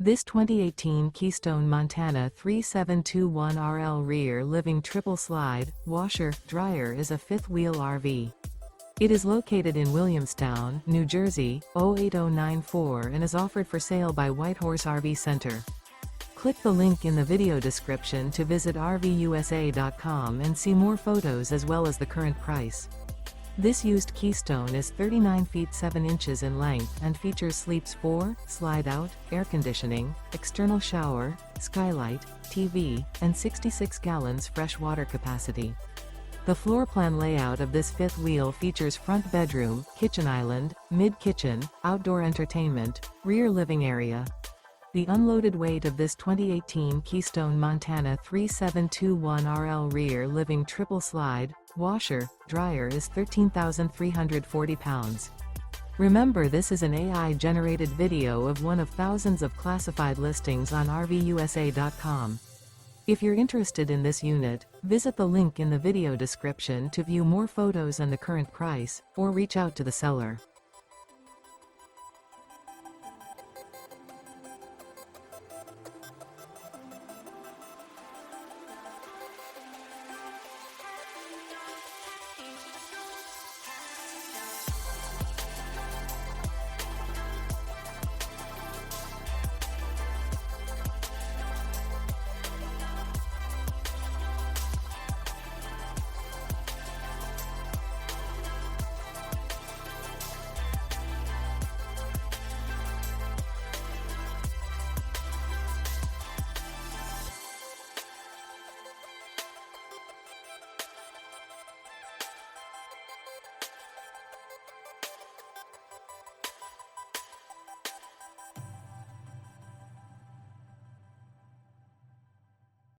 This 2018 Keystone Montana 3721RL rear living triple slide, washer, dryer is a fifth-wheel RV. It is located in Williamstown, New Jersey, 08094 and is offered for sale by Whitehorse RV Center. Click the link in the video description to visit RVUSA.com and see more photos as well as the current price. This used Keystone is 39 feet 7 inches in length and features sleeps 4, slide-out, air conditioning, external shower, skylight, TV, and 66 gallons fresh water capacity. The floor plan layout of this fifth wheel features front bedroom, kitchen island, mid-kitchen, outdoor entertainment, rear living area. The unloaded weight of this 2018 Keystone Montana 3721RL rear living triple slide, washer, dryer is 13,340 pounds. Remember, this is an AI-generated video of one of thousands of classified listings on RVUSA.com. If you're interested in this unit, visit the link in the video description to view more photos and the current price, or reach out to the seller.